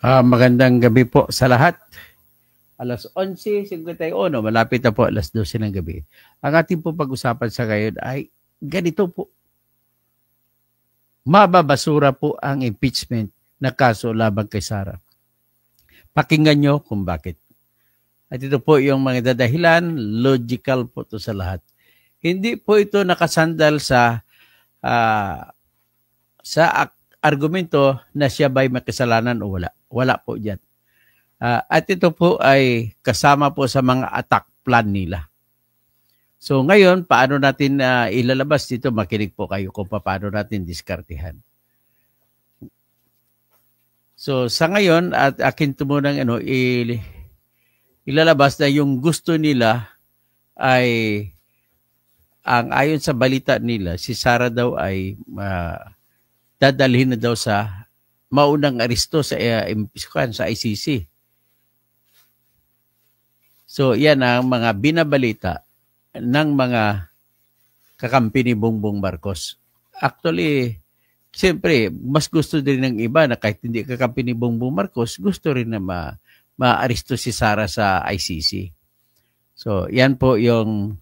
Magandang gabi po sa lahat. Alas 11:51, malapit na po alas 12 ng gabi. Ang ating po pag-usapan sa ngayon ay ganito po. Mababasura po ang impeachment na kaso laban kay Sara. Pakinggan nyo kung bakit. At ito po yung mga dadahilan, logical po to sa lahat. Hindi po ito nakasandal sa argumento na siya ba'y may kasalanan o wala. Wala po dyan. At ito po ay kasama po sa mga attack plan nila. So ngayon, paano natin ilalabas dito? Makinig po kayo kung paano natin diskartihan. So sa ngayon, at akin tumunang ilalabas na yung gusto nila ay, ang ayon sa balita nila, si Sara daw ay dadalhin na daw sa maunang aresto sa ICC. So yan ang mga binabalita ng mga kakampi ni Bongbong Marcos. Actually, siyempre, mas gusto din ng iba na kahit hindi kakampi ni Bongbong Marcos, gusto rin na ma-aresto si Sara sa ICC. So yan po yung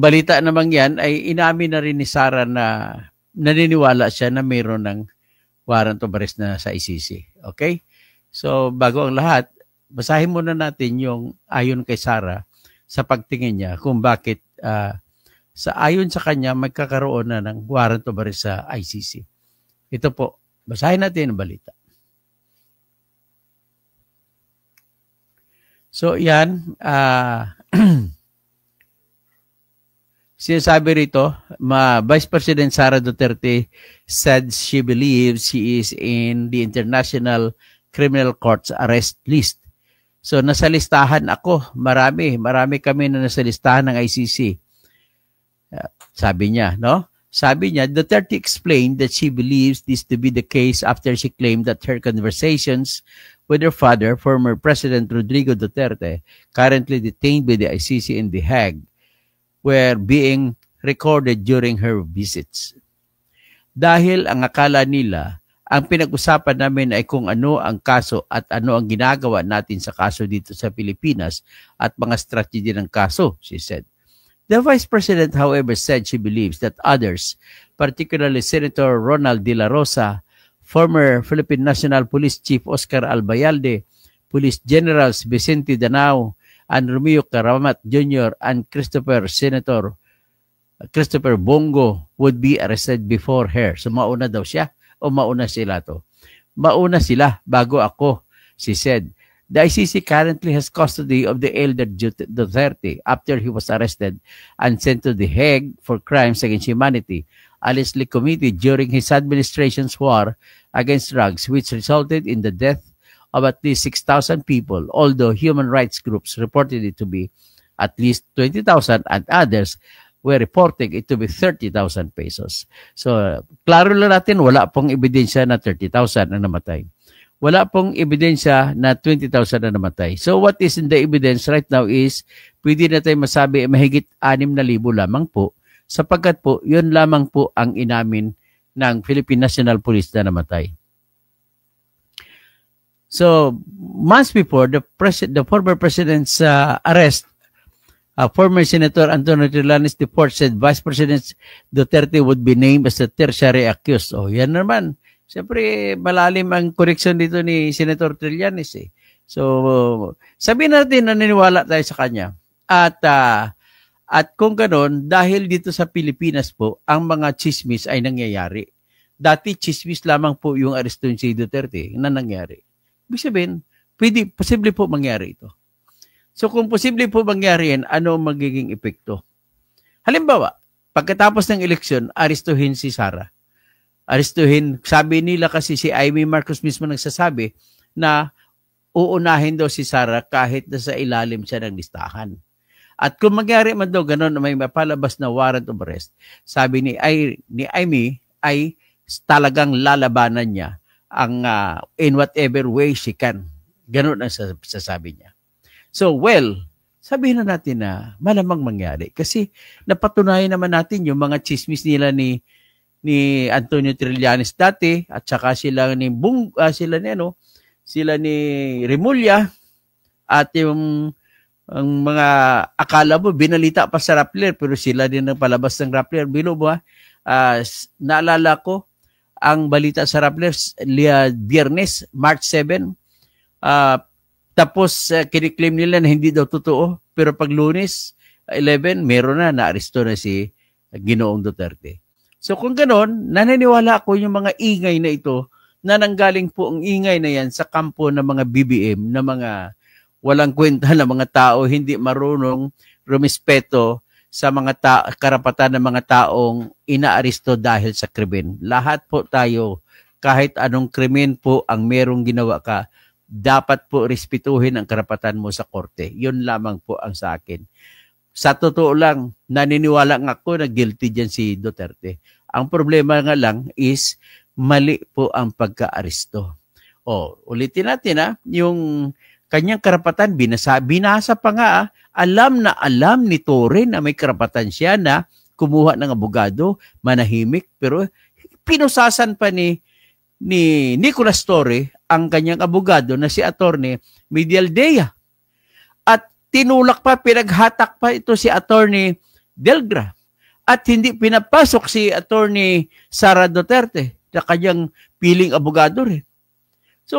balita namang yan ay inamin na rin ni Sara na naniniwala siya na mayroon ng warrant of arrest na sa ICC. Okay? So bago ang lahat, basahin muna natin yung ayon kay Sara sa pagtingin niya kung bakit ayon sa kanya magkakaroon na ng warrant of arrest sa ICC. Ito po, basahin natin ang balita. So yan, sinasabi rito, Vice President Sara Duterte said she believes she is in the International Criminal Court's arrest list. So nasa listahan ako, marami kami na nasa listahan ng ICC. Sabi niya, no? Sabi niya, Duterte explained that she believes this to be the case after she claimed that her conversations with her father, former President Rodrigo Duterte, currently detained by the ICC in The Hague, were being recorded during her visits. Dahil ang akala nila, ang pinag-usapan namin ay kung ano ang kaso at ano ang ginagawa natin sa kaso dito sa Pilipinas at mga strategy ng kaso, she said. The Vice President, however, said she believes that others, particularly Senator Ronald De La Rosa, former Philippine National Police Chief Oscar Albayalde, Police Generals Vicente Danao and Romeo Caramat Jr. and Senator Christopher Bongo would be arrested before her. So mauna daw siya o mauna sila to? Mauna sila bago ako, she said. The ICC currently has custody of the elder Duterte after he was arrested and sent to The Hague for crimes against humanity, allegedly committed during his administration's war against drugs, which resulted in the death of at least 6,000 people, although human rights groups reported it to be at least 20,000 and others were reporting it to be 30,000 pesos. So, klaro lang natin, wala pong ebidensya na 30,000 na namatay. Wala pong ebidensya na 20,000 na namatay. So, what is in the evidence right now is, pwede na tayo masabi, mahigit 6,000 lamang po, sapagkat po, yun lamang po ang inamin ng Philippine National Police na namatay. So, months before the former president's arrest, former Senator Antonio Trillanes IV said Vice President Duterte would be named as the tertiary accused. Oh, yan naman. Siyempre, malalim ang correction dito ni Senator Trillanes eh. So, sabihin natin na naniniwala tayo sa kanya. At kung ganon, dahil dito sa Pilipinas po, ang mga chismis ay nangyayari. Dati chismis lamang po yung arestuin si Duterte na nangyari. Ibig sabihin, posible po mangyari ito. So kung posible po mangyari yan, ano magiging epekto? Halimbawa, pagkatapos ng eleksyon, arestuhin si Sara. Arestuhin, sabi nila kasi si Amy Marcos mismo nagsasabi na uunahin daw si Sara kahit nasa ilalim siya ng listahan. At kung mangyari man daw ganun, may mapalabas na warrant of arrest, sabi ni Amy ay talagang lalabanan niya ang in whatever way she can. Ganun ang sasabi niya. So, well, sabihin na natin na malamang mangyari. Kasi napatunayan naman natin yung mga chismis nila ni Antonio Trillanes dati at saka sila ni sila ni Remulla at yung ang mga akala mo binalita pa sa Rappler pero sila din ang palabas ng Rappler. Bilo mo naalala ko ang balita sa Rappler Biyernes, March 7. Tapos kiniklaim nila na hindi daw totoo pero pag Lunes 11 meron na naaresto na si Ginoong Duterte. So kung ganon, naniniwala ako yung mga ingay na ito na nanggaling po ang ingay na yan sa kampo ng mga BBM, na mga walang kwenta na mga tao, hindi marunong rumispeto sa mga karapatan ng mga taong inaaresto dahil sa krimen. Lahat po tayo, kahit anong krimen po ang merong ginawa ka, dapat po respetuhin ang karapatan mo sa korte. Yun lamang po ang sa akin. Sa totoo lang, naniniwala nga ako na guilty dyan si Duterte. Ang problema nga lang is mali po ang pagka-aresto. Ulitin natin yung kanyang karapatan, binasa pa nga, alam na alam ni Torre na may karapatan siya na kumuha ng abogado, manahimik, pero pinusasan pa ni Nicolas Torre ang kanyang abogado na si Attorney Medialdea. At tinulak pa, pinaghatak pa ito si Attorney Delgra. At hindi pinapasok si Attorney Sara Duterte na kanyang piling abogado rin. So,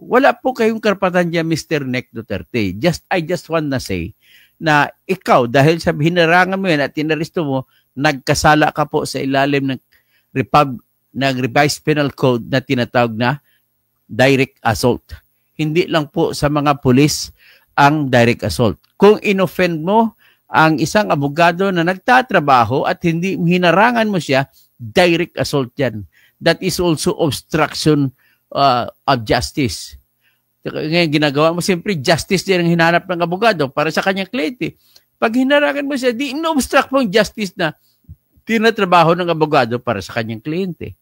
wala po kayong karapatan dyan, Mr. Nick Duterte. I just want to say na ikaw, dahil sa hinarangan mo yan at tinaristo mo, nagkasala ka po sa ilalim ng Revised Penal Code na tinatawag na direct assault. Hindi lang po sa mga pulis ang direct assault. Kung inoffend mo ang isang abogado na nagtatrabaho at hindi hinarangan mo siya, direct assault yan. That is also obstruction of justice. Ngayon, ginagawa mo, siyempre, justice din ang hinanap ng abogado para sa kanyang kliyente. Pag hinarangan mo siya, di in-obstruct mo ang justice na tinatrabaho ng abogado para sa kanyang kliyente.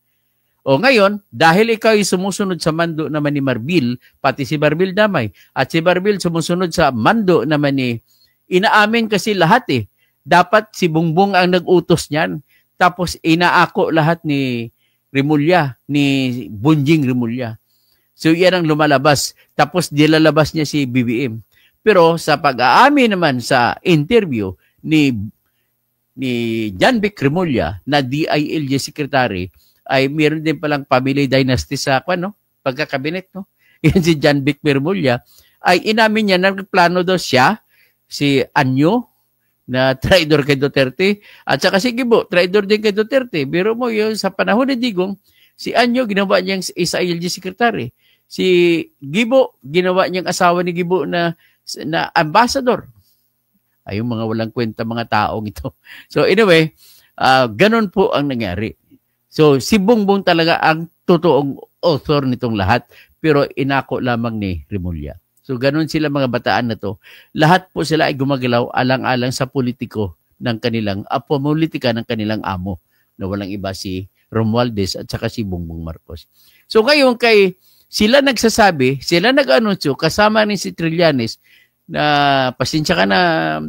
Ngayon, dahil ikaw ay sumusunod sa mando naman ni Marbil, pati si Marbil damay, at si Marbil sumusunod sa mando naman ni inaamin kasi lahat Dapat si Bongbong ang nag-utos niyan. Tapos inaako lahat ni Remulla, ni Bonjing Remulla. So yan ang lumalabas. Tapos dilalabas niya si BBM. Pero sa pag-aamin naman sa interview ni John Vic Remulla na DILG Secretary, ay meron din palang family dynasty sa pagkakabinet. Yan si John Vic Remulla. Ay inamin niya na nagplano daw siya, si Anyo, na traidor kay Duterte, at saka si Gibo, traidor din kay Duterte. Pero mo yun, sa panahon ni Digong, si Anyo ginawa niyang SILG secretary. Si Gibo, ginawa niyang asawa ni Gibo na ambassador. Ay, yung mga walang kwenta mga taong ito. So anyway, ganun po ang nangyari. So si Bongbong talaga ang totoong author nitong lahat, pero inako lamang ni Remulla. So ganun sila mga bataan na to. Lahat po sila ay gumagalaw alang-alang sa politiko ng kanilang, politika ng kanilang amo, na walang iba si Romualdez at saka si Bongbong Marcos. So ngayon sila nagsasabi, sila nag-anunsyo, kasama ni si Trillanes, na pasensya ka na,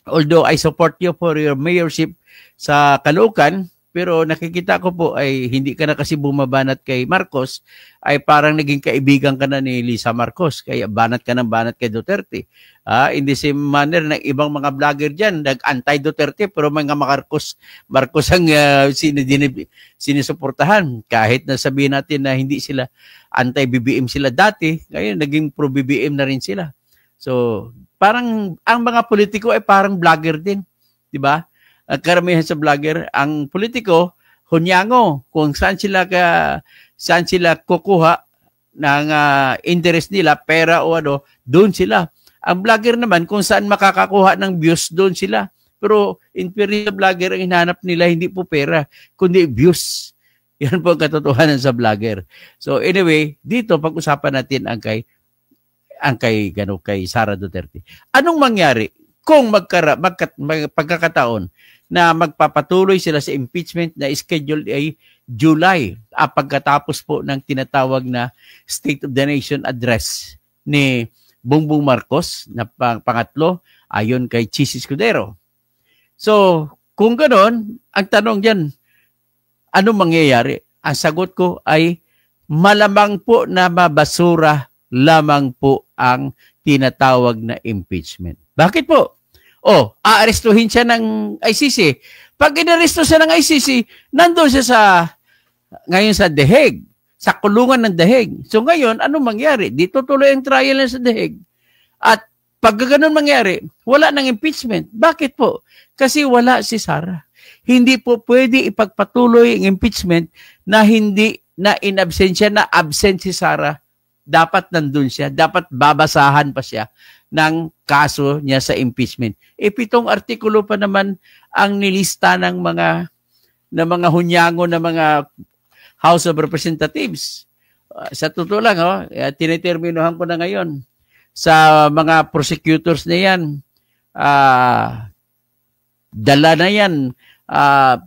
although I support you for your mayorship sa Caloocan, pero nakikita ko po ay hindi ka na kasi bumabanat kay Marcos, ay parang naging kaibigan ka na ni Lisa Marcos, kaya banat ka ng banat kay Duterte. In the same manner, ng ibang mga vlogger dyan, nag-anti-Duterte, pero mga Marcos ang sinisuportahan. Kahit na sabihin natin na hindi sila anti-BBM sila dati, ngayon naging pro-BBM na rin sila. So, parang ang mga politiko ay parang vlogger din, di ba? Karamihan sa vlogger, ang politiko, hunyango, kung saan sila kukuha ng interest nila, pera o doon sila. Ang vlogger naman, kung saan makakakuha ng views, doon sila. Pero in fairness sa vlogger, ang hinahanap nila hindi po pera, kundi views. Yan po ang katotohanan sa vlogger. So anyway, dito pag-usapan natin ang kay Sara Duterte. Anong mangyari kung pagkakataon na magpapatuloy sila sa impeachment na schedule ay July, pagkatapos po ng tinatawag na State of the Nation address ni Bongbong Marcos na pangatlo ayon kay Chis Escudero. So, kung ganoon, ang tanong diyan, anong mangyayari? Ang sagot ko ay malamang po na mabasura lamang po ang tinatawag na impeachment. Bakit po? Aarestuhin siya ng ICC. Pag inaresto siya ng ICC, nandoon siya ngayon sa The Hague, sa kulungan ng The Hague. So ngayon, ano mangyari? Dito tuloy ang trial na sa The Hague. At pag ganun mangyari, wala nang impeachment. Bakit po? Kasi wala si Sara. Hindi po pwede ipagpatuloy ang impeachment na hindi na in absentia, na absent si Sara. Dapat nandun siya. Dapat babasahan pa siya ng kaso niya sa impeachment. 7 artikulo pa naman ang nilista ng mga hunyango ng mga House of Representatives. Sa totoo lang, tineterminohan ko na ngayon sa mga prosecutors na yan, dala na yan,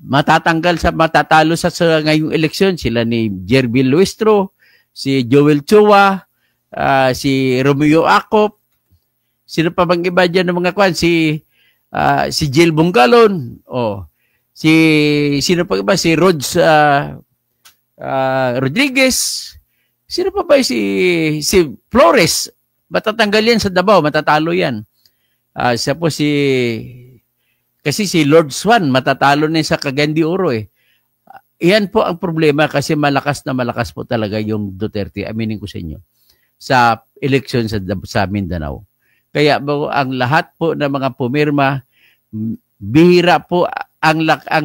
matatalo sa ngayong eleksyon. Sila ni Jervil Luistro, si Joel Chua, si Romeo Acop, sino pa bang iba dyan ng mga kwan? Si Jill Bungalon, sino pa iba? Si Rods Rodriguez, sino pa ba? Si Flores, matatanggal yan sa Davao, matatalo yan. Siya po kasi si Lord Swan, matatalo na sa Cagayan de Oro eh. Iyan po ang problema kasi malakas na malakas po talaga yung Duterte, aminin ko sa inyo, sa eleksyon sa Mindanao. Kaya ang lahat po ng mga pumirma, bihira po ang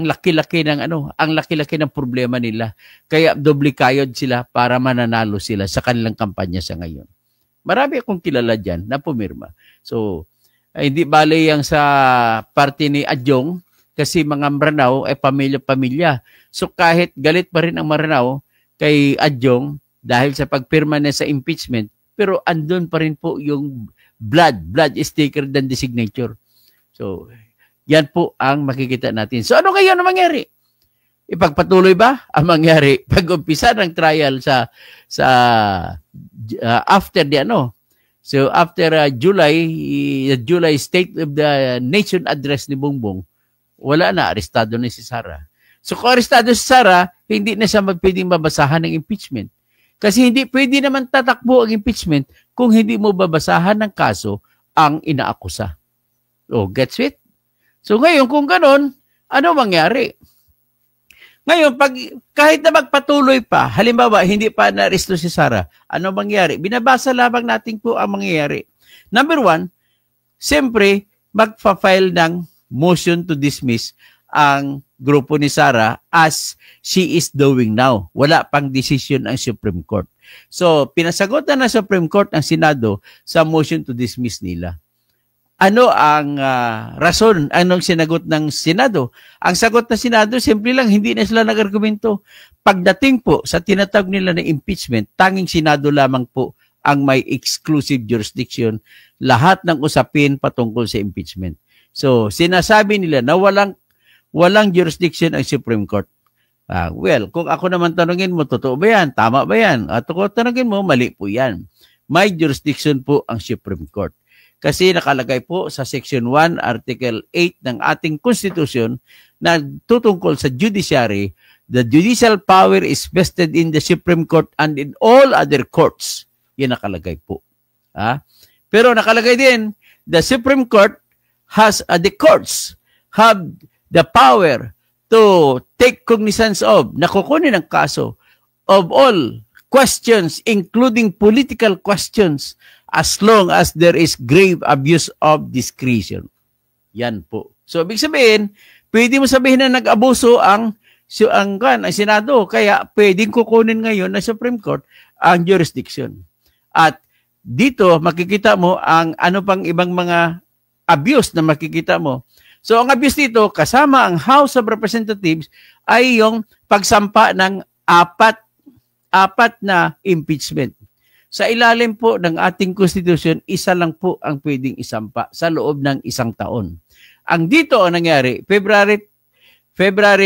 laki-laki ng problema nila. Kaya doble kayod sila para mananalo sila sa kanilang kampanya sa ngayon. Marami akong kilala diyan na pumirma. So, hindi bale yang sa party ni Adjong kasi mga Maranao ay pamilya-pamilya. So kahit galit pa rin ang Maranao kay Adjong dahil sa pagpirma niya sa impeachment, pero andun pa rin po yung blood is thicker than the signature. So yan po ang makikita natin. So ano kayo na mangyari? Ipagpatuloy ba ang mangyari pag-umpisa ng trial sa after the So after July State of the Nation address ni Bongbong, wala na, arestado na si Sara. So kung arestado si Sara, hindi na siya pwedeng mabasahan ng impeachment. Kasi hindi pwede naman tatakbo ang impeachment kung hindi mo babasahan ng kaso ang inaakusa. Gets it? So ngayon kung ganon, ano mangyari? Ngayon, kahit na magpatuloy pa, halimbawa, hindi pa na-aresto si Sara, ano mangyari? Binabasa lamang natin po ang mangyayari. Number 1, siyempre, magpa-file ng motion to dismiss ang grupo ni Sara as she is doing now. Wala pang decision ang Supreme Court. So, pinasagot na ng Supreme Court ang Senado sa motion to dismiss nila. Ano ang rason? Anong sinagot ng Senado? Ang sagot ng Senado, simple lang, hindi na sila nag-argumento. Pagdating po sa tinatawag nila na impeachment, tanging Senado lamang po ang may exclusive jurisdiction lahat ng usapin patungkol sa impeachment. So, sinasabi nila na walang jurisdiction ang Supreme Court. Well, kung ako naman tanungin mo, totoo ba yan? Tama ba yan? At kung tanungin mo, mali po yan. May jurisdiction po ang Supreme Court. Kasi nakalagay po sa Section 1, Article 8 ng ating Constitution na tutungkol sa judiciary, the judicial power is vested in the Supreme Court and in all other courts. Yan nakalagay po. Pero nakalagay din, the Supreme Court has, the courts have the power to take cognizance of, nakukunin ang kaso, of all questions, including political questions, as long as there is grave abuse of discretion. Yan po. So, ibig sabihin, pwede mo sabihin na nag-abuso ang Senado, kaya pwedeng kukunin ngayon ng Supreme Court ang jurisdiction. At dito, makikita mo ang ano pang ibang mga abuse na makikita mo. So, ang abuse dito, kasama ang House of Representatives, ay yung pagsampa ng apat na impeachment. Sa ilalim po ng ating Constitution, isa lang po ang pwedeng isampa sa loob ng 1 taon. Ang dito ang nangyari, December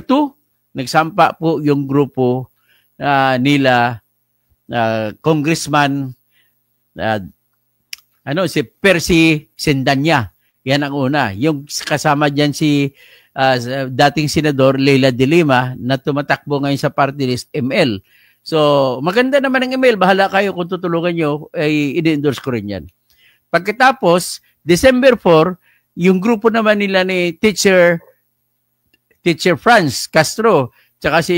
2, nagsampa po yung grupo nila Congressman si Percy Sendanya. Yan ang una. Yung kasama diyan si dating Senador Leila de Lima na tumatakbo ngayon sa party list ML. So, maganda naman ang ML. Bahala kayo kung tutulungan nyo, ay i-endorse ko rin yan. Pagkatapos, December 4, yung grupo naman nila ni Teacher Franz Castro, tsaka si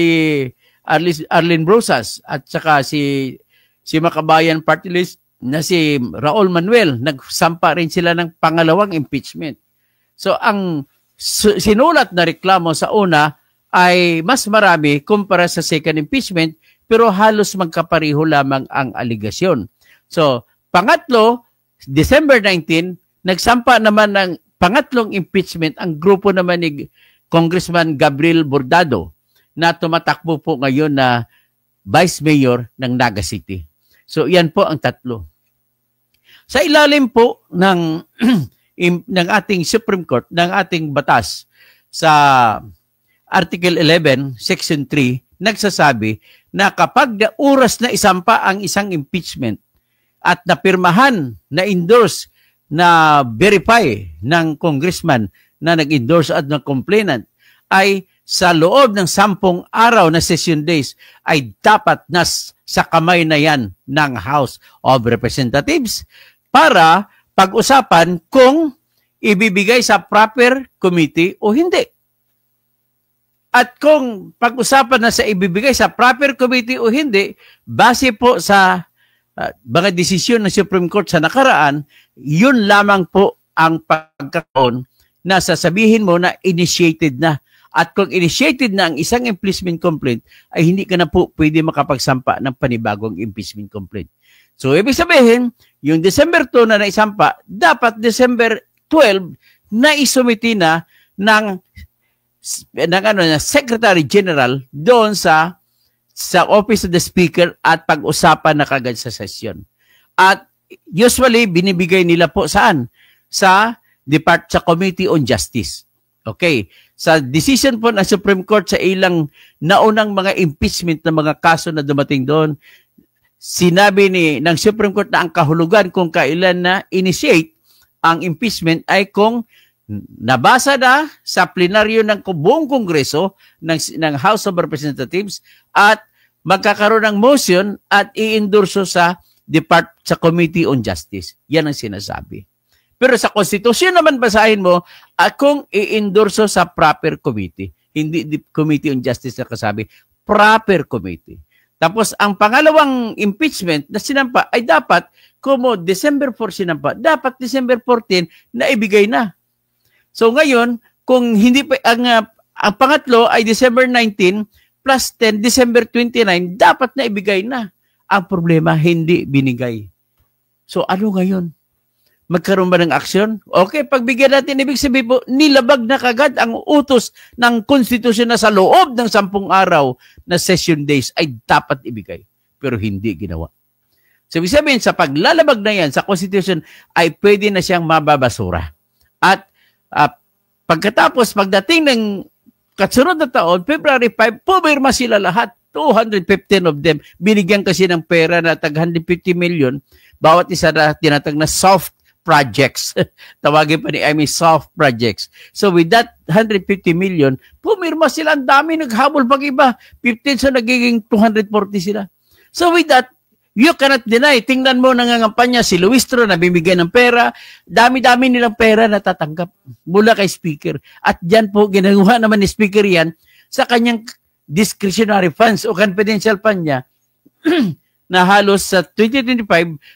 Arlene Brosas, at tsaka si Makabayan Party List na si Raul Manuel, nagsampa rin sila ng pangalawang impeachment. So, ang sinulat na reklamo sa una ay mas marami kumpara sa second impeachment, pero halos magkapareho lamang ang aligasyon. So, pangatlo, December 19, nagsampa naman ng pangatlong impeachment ang grupo naman ni Congressman Gabriel Bordado na tumatakbo po ngayon na Vice Mayor ng Naga City. So, yan po ang tatlo. Sa ilalim po ng ng ating Supreme Court, ng ating batas sa Article 11, Section 3, nagsasabi na kapag oras na isampa ang isang impeachment at napirmahan, na-endorse, na verify ng congressman na nag-endorse at ng complainant, ay sa loob ng 10 araw na session days ay dapat sa kamay na yan ng House of Representatives para pag-usapan kung ibibigay sa proper committee o hindi. At kung pag-usapan na sa ibibigay sa proper committee o hindi, base po sa mga desisyon ng Supreme Court sa nakaraan, yun lamang po ang pagkakaon na sasabihin mo na initiated na. At kung initiated na ang isang impeachment complaint, ay hindi ka na po pwede makapagsampa ng panibagong impeachment complaint. So, ibig sabihin, yung December 2 na naisampa, dapat December 12 na isumiti na ng Secretary General doon sa Office of the Speaker at pag-usapan na kagad sa sesyon. At usually, binibigay nila po saan? Sa Committee on Justice. Okay. Sa decision po ng Supreme Court sa ilang naunang mga impeachment na mga kaso na dumating doon, sinabi ng Supreme Court na ang kahulugan kung kailan na initiate ang impeachment ay kung nabasa na sa plenaryo ng buong Kongreso ng House of Representatives at magkakaroon ng motion at i-endorso sa Committee on Justice. Yan ang sinasabi. Pero sa Constitution naman basahin mo kung i-endorso sa proper committee. Hindi Committee on Justice na kasabi, proper committee. Tapos ang pangalawang impeachment na sinampa ay dapat, kung December 4 sinampa, dapat December 14 na ibigay na. So ngayon, kung hindi pa, ang pangatlo ay December 19 plus 10, December 29, dapat na ibigay na. Ang problema, hindi binigay. So ano ngayon? Magkaroon ba ng aksyon? Okay, pagbigyan natin, ibig sabihin po, nilabag na kagad ang utos ng konstitusyon na sa loob ng 10 araw na session days ay dapat ibigay. Pero hindi ginawa. So, ibig sabihin, sa paglalabag na yan sa konstitusyon ay pwede na siyang mababasura. At pagkatapos, pagdating ng kasunod na taon, February 5, pumirma sila lahat. 215 of them. Binigyan kasi ng pera na tag 150 million. Bawat isa na tinatag na soft projects. Tawagin pa ni Amy soft projects. So with that 150 million, pumirma sila. Ang dami naghabol pag iba. 15 so nagiging 240 sila. So with that, you cannot deny. Tingnan mo nangangampanya si Luistro na bibigyan ng pera. Dami-dami nilang pera na tatanggap mula kay Speaker. At dyan po, ginagawa naman ni Speaker yan sa kanyang discretionary funds o confidential fund niya na halos sa 2025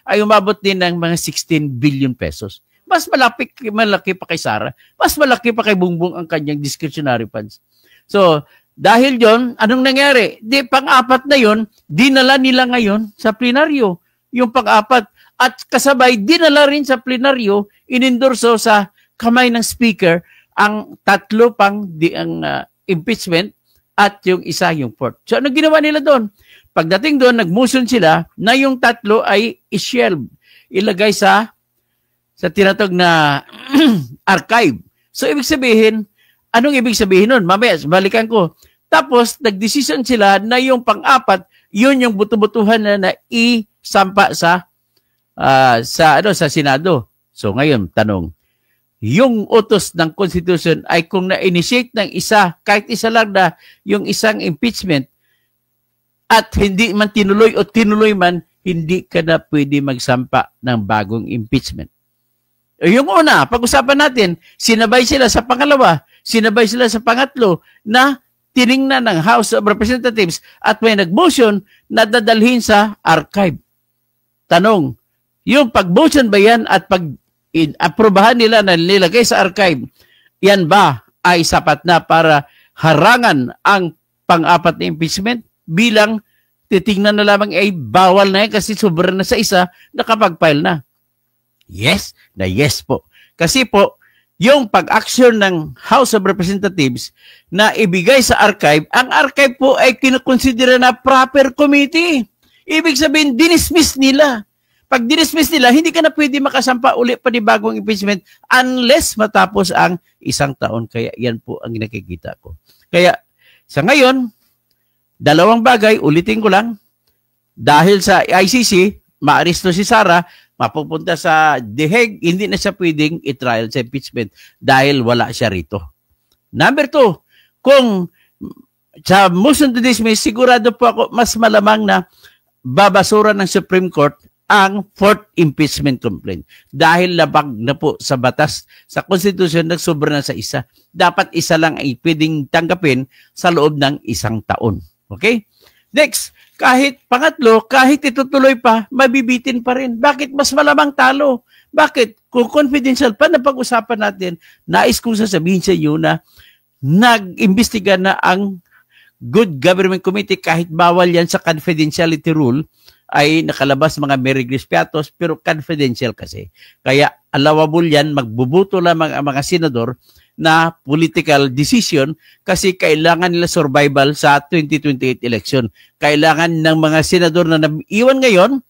ay umabot din ng mga 16 billion pesos. Mas malaki pa kay Sara. Mas malaki pa kay Bongbong ang kanyang discretionary funds. So, dahil yon, anong nangyari? Di, pang-apat na yon, dinala nila ngayon sa plenaryo. Yung pang-apat. At kasabay, dinala rin sa plenaryo, inendorso sa kamay ng Speaker ang tatlo pang impeachment at yung isa yung fourth. So, ano ginawa nila doon? Pagdating doon, nag-motion sila na yung tatlo ay i-shelve. Ilagay sa tinatawag na archive. So, ibig sabihin, anong ibig sabihin nun? Mamaya, balikan ko. Tapos, nag-decision sila na yung pang-apat, yun yung buto-butuhan na isampa sa Senado. So, ngayon, tanong, yung utos ng Constitution ay kung na-initiate ng isa, kahit isa lang na yung isang impeachment at hindi man tinuloy o tinuloy man, hindi ka na pwede magsampa ng bagong impeachment. Yung una, pag-usapan natin, sinabay sila sa pangalawa, sinabay sila sa pangatlo na tiningnan ng House of Representatives at may nag-motion na dadalhin sa archive. Tanong, yung pag-motion ba yan at pag-aprobahan nila na nilagay sa archive, yan ba ay sapat na para harangan ang pang-apat na impeachment bilang titingnan na lamang ay bawal na yan kasi sobra na sa isa nakapag-file na? Yes na yes po. Kasi po, yung pag-action ng House of Representatives na ibigay sa archive, ang archive po ay kinukonsidera na proper committee. Ibig sabihin, dinismiss nila. Pag dinismiss nila, hindi ka na pwede makasampa uli pa ni bagong impeachment unless matapos ang 1 taon. Kaya yan po ang nakikita ko. Kaya sa ngayon, dalawang bagay, ulitin ko lang, dahil sa ICC, maaresto si Sara, mapupunta sa The Hague, hindi na siya pwedeng i-trial sa impeachment dahil wala siya rito. Number 2, kung sa motion to dismiss, sigurado po ako mas malamang na babasura ng Supreme Court ang 4th impeachment complaint dahil labag na po sa batas, sa Constitution, nagsobra na sa isa. Dapat isa lang ay pwedeng tanggapin sa loob ng 1 taon. Okay? Next, kahit pangatlo, kahit itutuloy pa, mabibitin pa rin. Bakit mas malamang talo? Bakit? Kung confidential pa na pag-usapan natin, nais kong sasabihin sa inyo na nag-imbestiga na ang Good Government Committee kahit bawal yan sa confidentiality rule, ay nakalabas mga Merigris Piatos, pero confidential kasi. Kaya allowable yan, magbubuto lamang ang mga senador na political decision kasi kailangan nila survival sa 2028 election. Kailangan ng mga senador na naiwan ngayon,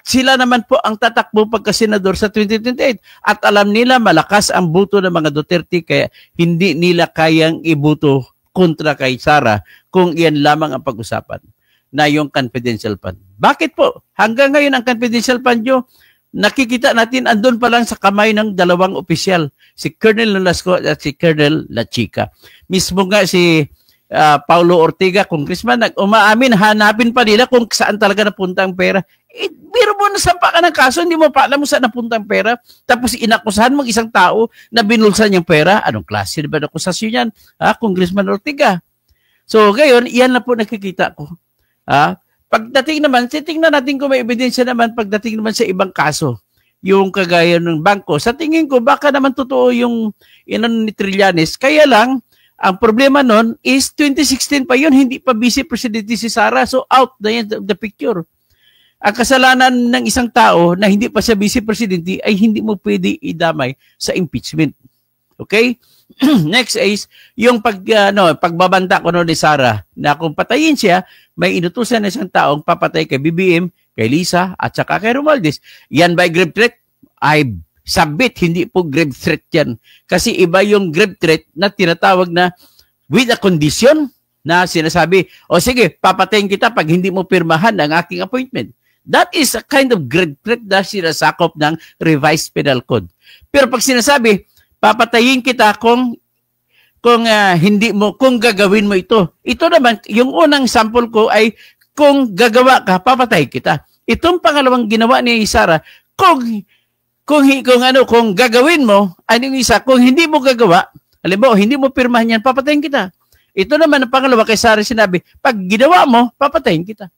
sila naman po ang tatakbo pagka-senador sa 2028. At alam nila malakas ang buto ng mga Duterte kaya hindi nila kayang ibuto kontra kay Sara kung iyan lamang ang pag-usapan na yung confidential fund. Bakit po? Hanggang ngayon ang confidential fund nyo, nakikita natin andun pa lang sa kamay ng dalawang opisyal, si Colonel Nolasco at si Colonel La Chica. Mismo nga si Paulo Ortega, congressman, umaamin, hanapin pa nila kung saan talaga napunta ang pera. Biro mo na sampa ka ng kaso, hindi mo pa alam mo saan napunta ang pera, tapos inakusahan mo isang tao na binulsan yung pera. Anong klase ba na akusasyon yan? Congressman Ortega. So ngayon, iyan na po nakikita ko. Pagdating naman, titingnan natin kung may ebidensya naman pagdating naman sa ibang kaso. Yung kagaya ng bangko. Sa tingin ko, baka naman totoo yung inon ni Trillanes. Kaya lang, ang problema nun is 2016 pa yun, hindi pa vice presidente si Sara. So out na yan the picture. Ang kasalanan ng isang tao na hindi pa siya vice presidente ay hindi mo pwede idamay sa impeachment. Okay? Next is yung pagbabanta ko ni Sara na kung patayin siya, may inutusan na isang taong papatay kay BBM, kay Lisa, at saka kay Romualdez. Yan ba grave threat? I submit, hindi po grave threat yan. Kasi iba yung grave threat na tinatawag na with a condition na sinasabi, o sige, papatayin kita pag hindi mo pirmahan ang aking appointment. That is a kind of grave threat na sinasakop ng revised penal code. Pero pag sinasabi, papatayin kita kung gagawin mo ito. Ito naman, yung unang sample ko ay kung gagawa ka, papatay kita. Itong pangalawang ginawa ni Sara, kung gagawin mo, anong isa, kung hindi mo gagawa, alam mo, hindi mo pirmahan yan, papatayin kita. Ito naman ang pangalawa kay Sara sinabi, pag ginawa mo, papatayin kita.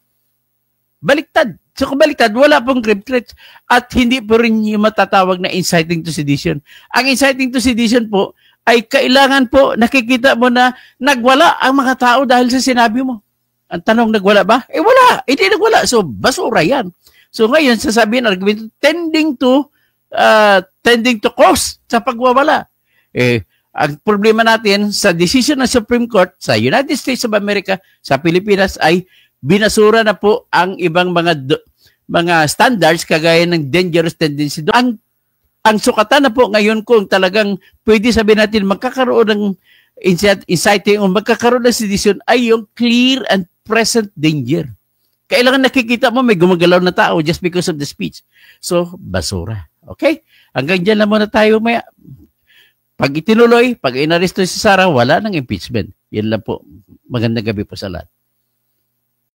Baliktad. So kung baliktad, wala pong grave threats at hindi po rin yung matatawag na inciting to sedition. Ang inciting to sedition po ay kailangan po nakikita mo na nagwala ang mga tao dahil sa sinabi mo. Ang tanong, nagwala ba? Wala. Hindi nagwala. So basura yan. So ngayon, sasabihin, argument, tending to cause sa pagwawala. Ang problema natin sa decision ng Supreme Court sa United States of America, sa Pilipinas ay binasura na po ang ibang mga standards kagaya ng dangerous tendency. Ang sukatan na po ngayon kung talagang pwede sabihin natin magkakaroon ng inciting o magkakaroon ng sedition ay yung clear and present danger. Kailangan nakikita mo may gumagalaw na tao just because of the speech. So, basura. Okay? Hanggang dyan lang muna tayo. pag itinuloy, pag inaresto si Sara, wala nang impeachment. Yan lang po. Magandang gabi po sa lahat.